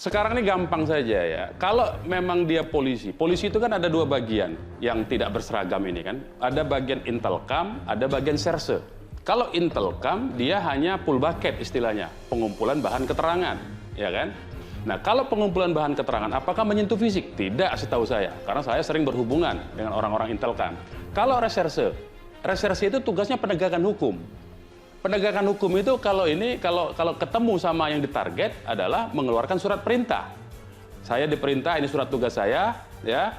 Sekarang ini gampang saja ya. Kalau memang dia polisi itu kan ada dua bagian yang tidak berseragam ini kan. Ada bagian intelkam, ada bagian serse. Kalau intelkam dia hanya full bucket istilahnya, pengumpulan bahan keterangan, ya kan? Nah, kalau pengumpulan bahan keterangan apakah menyentuh fisik? Tidak, setahu saya, karena saya sering berhubungan dengan orang-orang intelkam. Kalau reserse itu tugasnya penegakan hukum. Penegakan hukum itu kalau ketemu sama yang ditarget adalah mengeluarkan surat perintah. Saya diperintah, ini surat tugas saya, ya.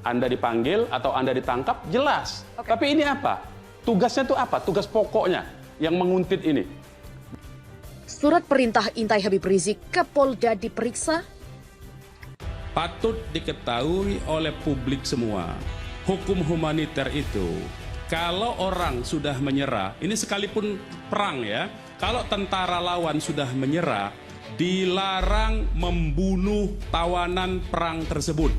Anda dipanggil atau Anda ditangkap, jelas. Tapi ini apa? Tugasnya itu apa? Tugas pokoknya yang menguntit ini. Surat perintah intai Habib Rizik ke Polda diperiksa. Patut diketahui oleh publik semua, hukum humaniter itu kalau orang sudah menyerah, ini sekalipun perang ya, kalau tentara lawan sudah menyerah, dilarang membunuh tawanan perang tersebut.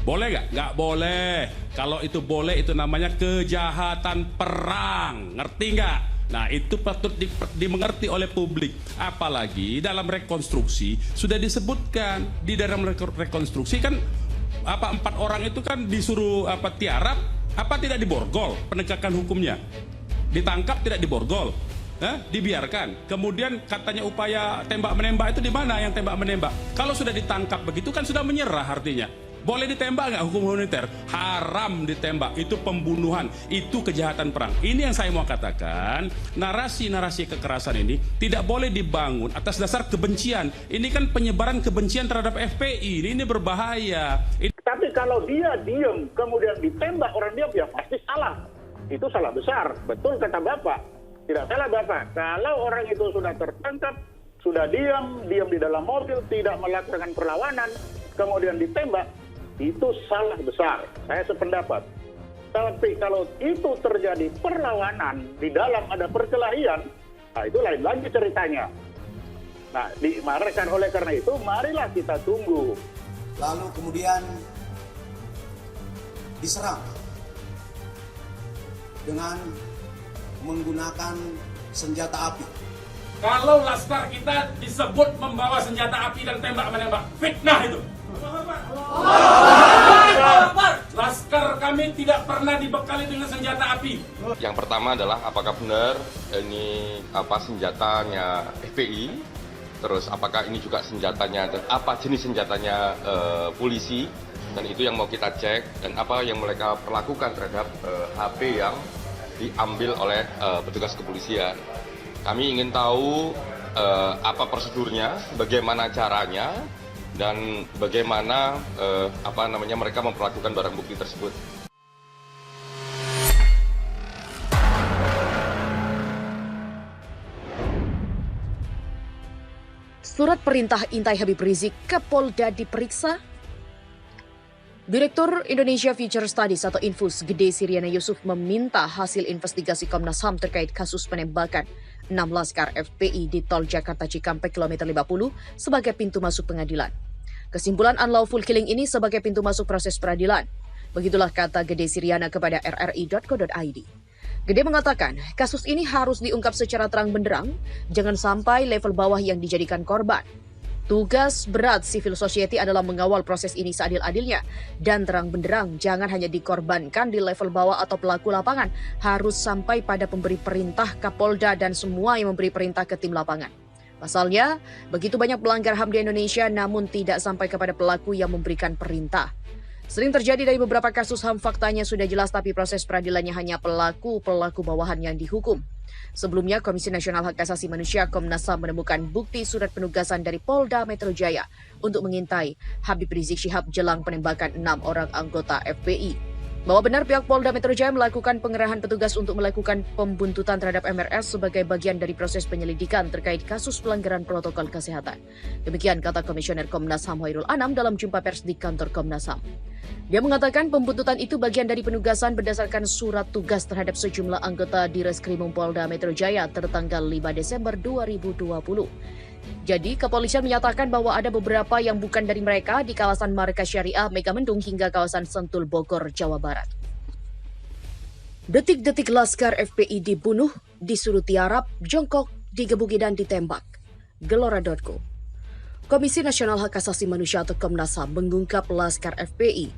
Boleh nggak? Nggak boleh. Kalau itu boleh, itu namanya kejahatan perang. Ngerti nggak? Nah, itu patut dimengerti oleh publik. Apalagi dalam rekonstruksi sudah disebutkan, di dalam rekonstruksi kan 4 orang itu kan disuruh tiarap, tidak diborgol penegakan hukumnya. Ditangkap tidak diborgol, dibiarkan. Kemudian katanya upaya tembak menembak itu di mana yang tembak menembak? Kalau sudah ditangkap begitu kan sudah menyerah artinya. Boleh ditembak nggak hukum humaniter? Haram ditembak, itu pembunuhan, itu kejahatan perang. Ini yang saya mau katakan, narasi-narasi kekerasan ini tidak boleh dibangun atas dasar kebencian. Ini kan penyebaran kebencian terhadap FPI, ini berbahaya. Tapi kalau dia diem, kemudian ditembak orang diam, ya pasti salah. Itu salah besar, betul kata Bapak. Tidak salah Bapak, kalau orang itu sudah tertangkap, sudah diam di dalam mobil, tidak melakukan perlawanan, kemudian ditembak, itu salah besar. Saya sependapat. Tapi kalau itu terjadi perlawanan, di dalam ada perkelahian, nah itu lain lagi ceritanya. Nah, oleh karena itu, marilah kita tunggu. Lalu kemudian diserang dengan menggunakan senjata api. Kalau laskar kita disebut membawa senjata api dan tembak-menembak, fitnah itu. Laskar kami tidak pernah dibekali dengan senjata api. Yang pertama adalah apakah benar ini senjatanya FPI, terus apakah ini juga senjatanya dan apa jenis senjatanya polisi, dan itu yang mau kita cek, dan apa yang mereka perlakukan terhadap HP yang diambil oleh petugas kepolisian. Kami ingin tahu apa prosedurnya, bagaimana caranya, dan bagaimana mereka memperlakukan barang bukti tersebut. Surat perintah intai Habib Rizik ke Polda diperiksa. Direktur Indonesia Future Studies atau Infus Gede Siriana Yusuf meminta hasil investigasi Komnas HAM terkait kasus penembakan 6 laskar FPI di Tol Jakarta Cikampek kilometer 50 sebagai pintu masuk pengadilan. Kesimpulan unlawful killing ini sebagai pintu masuk proses peradilan. Begitulah kata Gede Siriana kepada rri.co.id. Gede mengatakan, kasus ini harus diungkap secara terang benderang, jangan sampai level bawah yang dijadikan korban. Tugas berat civil society adalah mengawal proses ini seadil-adilnya dan terang benderang, jangan hanya dikorbankan di level bawah atau pelaku lapangan, harus sampai pada pemberi perintah Kapolda dan semua yang memberi perintah ke tim lapangan. Pasalnya, begitu banyak pelanggar HAM di Indonesia namun tidak sampai kepada pelaku yang memberikan perintah. Sering terjadi dari beberapa kasus HAM, faktanya sudah jelas tapi proses peradilannya hanya pelaku bawahan yang dihukum. Sebelumnya, Komisi Nasional Hak Asasi Manusia Komnas HAM menemukan bukti surat penugasan dari Polda Metro Jaya untuk mengintai Habib Rizik Syihab jelang penembakan 6 orang anggota FPI. Bahwa benar pihak Polda Metro Jaya melakukan pengerahan petugas untuk melakukan pembuntutan terhadap MRS sebagai bagian dari proses penyelidikan terkait kasus pelanggaran protokol kesehatan. Demikian kata Komisioner Komnas HAM Hoirul Anam dalam jumpa pers di kantor Komnas HAM. Dia mengatakan pembuntutan itu bagian dari penugasan berdasarkan surat tugas terhadap sejumlah anggota Direskrimum Polda Metro Jaya tertanggal 5 Desember 2020. Jadi, kepolisian menyatakan bahwa ada beberapa yang bukan dari mereka di kawasan Markas Syariah Megamendung hingga kawasan Sentul Bogor, Jawa Barat. Detik-detik laskar FPI dibunuh, disuruh tiarap, jongkok, digebuki dan ditembak. Gelora.co. Komisi Nasional Hak Asasi Manusia atau Komnas HAM mengungkap Laskar FPI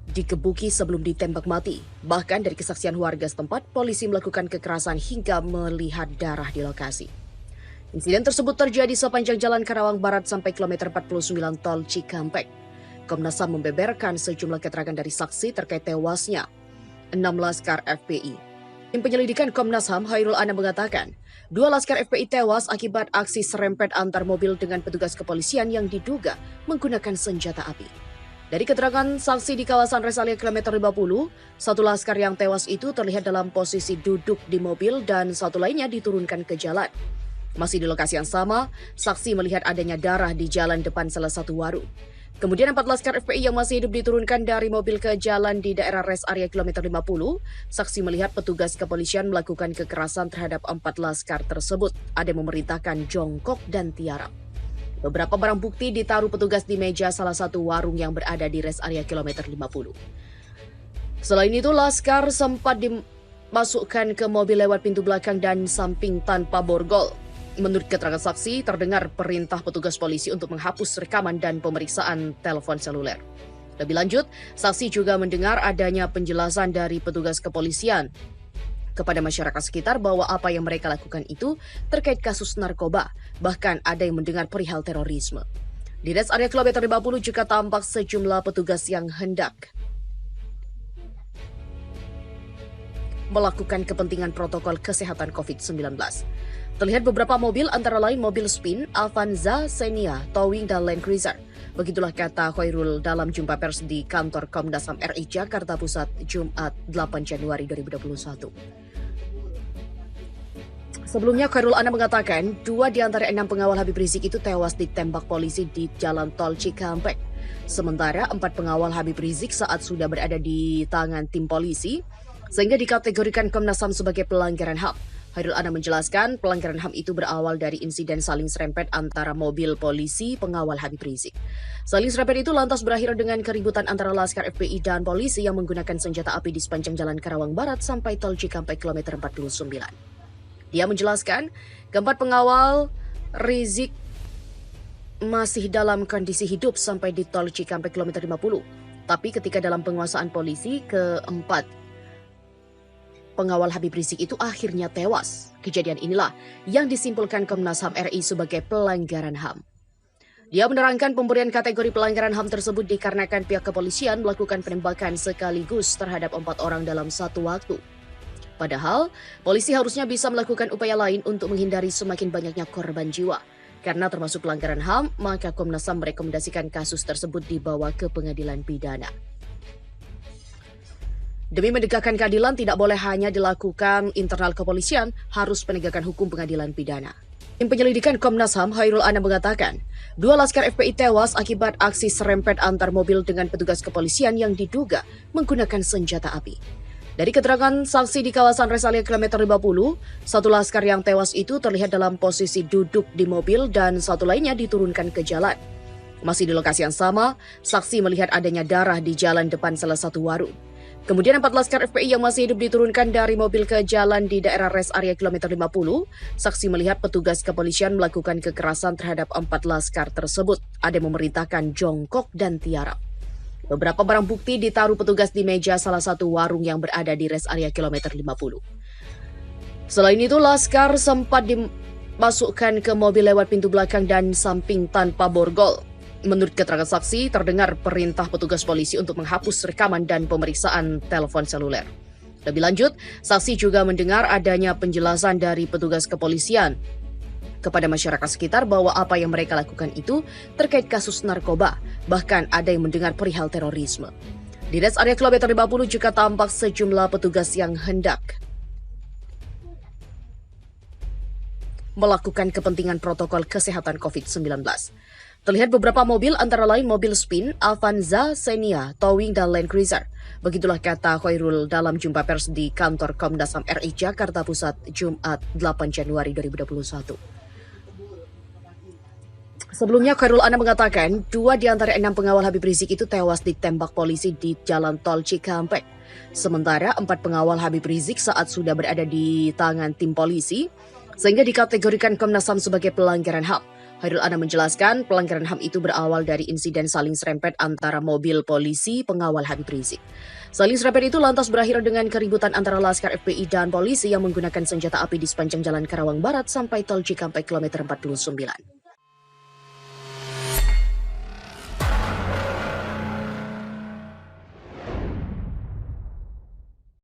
dikebuki sebelum ditembak mati. Bahkan dari kesaksian warga setempat, polisi melakukan kekerasan hingga melihat darah di lokasi. Insiden tersebut terjadi sepanjang Jalan Karawang Barat sampai kilometer 49 Tol Cikampek. Komnas HAM membeberkan sejumlah keterangan dari saksi terkait tewasnya 6 Laskar FPI. Tim penyelidikan Komnas HAM Hairul Anam mengatakan, 2 Laskar FPI tewas akibat aksi serempet antar mobil dengan petugas kepolisian yang diduga menggunakan senjata api. Dari keterangan saksi di kawasan Res Area kilometer 50, 1 Laskar yang tewas itu terlihat dalam posisi duduk di mobil dan 1 lainnya diturunkan ke jalan. Masih di lokasi yang sama, saksi melihat adanya darah di jalan depan salah satu warung. Kemudian 4 Laskar FPI yang masih hidup diturunkan dari mobil ke jalan di daerah Res Area kilometer 50. Saksi melihat petugas kepolisian melakukan kekerasan terhadap 4 Laskar tersebut. Ada yang memerintahkan jongkok dan tiarap. Beberapa barang bukti ditaruh petugas di meja salah satu warung yang berada di Res Area kilometer 50. Selain itu, Laskar sempat dimasukkan ke mobil lewat pintu belakang dan samping tanpa borgol. Menurut keterangan saksi, terdengar perintah petugas polisi untuk menghapus rekaman dan pemeriksaan telepon seluler. Lebih lanjut, saksi juga mendengar adanya penjelasan dari petugas kepolisian kepada masyarakat sekitar bahwa apa yang mereka lakukan itu terkait kasus narkoba, bahkan ada yang mendengar perihal terorisme. Di Res Area kilometer 50 juga tampak sejumlah petugas yang hendak melakukan kepentingan protokol kesehatan COVID-19. Terlihat beberapa mobil antara lain mobil Spin, Avanza, Xenia, Towing, dan Land Cruiser. Begitulah kata Khairul dalam jumpa pers di kantor Komnas HAM RI Jakarta Pusat Jumat 8 Januari 2021. Sebelumnya Khairul Anam mengatakan 2 di antara 6 pengawal Habib Rizik itu tewas ditembak polisi di Jalan Tol Cikampek. Sementara 4 pengawal Habib Rizik saat sudah berada di tangan tim polisi, sehingga dikategorikan Komnas HAM sebagai pelanggaran HAM. Hairul Anam menjelaskan pelanggaran HAM itu berawal dari insiden saling serempet antara mobil polisi pengawal Habib Rizik. Saling serempet itu lantas berakhir dengan keributan antara Laskar FPI dan polisi yang menggunakan senjata api di sepanjang Jalan Karawang Barat sampai Tol Cikampek kilometer 49. Dia menjelaskan, keempat pengawal Rizik masih dalam kondisi hidup sampai di Tol Cikampek kilometer 50. Tapi ketika dalam penguasaan polisi, keempat pengawal Habib Rizik itu akhirnya tewas. Kejadian inilah yang disimpulkan Komnas HAM RI sebagai pelanggaran HAM. Dia menerangkan pemberian kategori pelanggaran HAM tersebut dikarenakan pihak kepolisian melakukan penembakan sekaligus terhadap 4 orang dalam satu waktu. Padahal, polisi harusnya bisa melakukan upaya lain untuk menghindari semakin banyaknya korban jiwa. Karena termasuk pelanggaran HAM, maka Komnas HAM merekomendasikan kasus tersebut dibawa ke pengadilan pidana. Demi menegakkan keadilan tidak boleh hanya dilakukan internal kepolisian, harus penegakan hukum pengadilan pidana. Tim penyelidikan Komnas HAM Hairul Anam mengatakan, 2 Laskar FPI tewas akibat aksi serempet antar mobil dengan petugas kepolisian yang diduga menggunakan senjata api. Dari keterangan saksi di kawasan Res Area kilometer 50, 1 Laskar yang tewas itu terlihat dalam posisi duduk di mobil dan 1 lainnya diturunkan ke jalan. Masih di lokasi yang sama, saksi melihat adanya darah di jalan depan salah satu warung. Kemudian 4 Laskar FPI yang masih hidup diturunkan dari mobil ke jalan di daerah Res Area kilometer 50. Saksi melihat petugas kepolisian melakukan kekerasan terhadap 4 Laskar tersebut. Ada yang memerintahkan jongkok dan tiarap. Beberapa barang bukti ditaruh petugas di meja salah satu warung yang berada di Res Area kilometer 50. Selain itu, Laskar sempat dimasukkan ke mobil lewat pintu belakang dan samping tanpa borgol. Menurut keterangan saksi, terdengar perintah petugas polisi untuk menghapus rekaman dan pemeriksaan telepon seluler. Lebih lanjut, saksi juga mendengar adanya penjelasan dari petugas kepolisian kepada masyarakat sekitar bahwa apa yang mereka lakukan itu terkait kasus narkoba, bahkan ada yang mendengar perihal terorisme. Di Res Area kilometer 50 juga tampak sejumlah petugas yang hendak melakukan kepentingan protokol kesehatan COVID-19. Terlihat beberapa mobil antara lain mobil Spin, Avanza, Xenia, Towing, dan Land Cruiser. Begitulah kata Khairul dalam jumpa pers di kantor Komnas HAM RI Jakarta Pusat Jumat 8 Januari 2021. Sebelumnya Khairul Anam mengatakan 2 di antara 6 pengawal Habib Rizik itu tewas ditembak polisi di Jalan Tol Cikampek. Sementara 4 pengawal Habib Rizik saat sudah berada di tangan tim polisi, sehingga dikategorikan Komnas HAM sebagai pelanggaran HAM. Hairul Anam menjelaskan pelanggaran HAM itu berawal dari insiden saling serempet antara mobil polisi pengawal Habib Rizik. Saling serempet itu lantas berakhir dengan keributan antara Laskar FPI dan polisi yang menggunakan senjata api di sepanjang Jalan Karawang Barat sampai Tol Cikampek kilometer 49.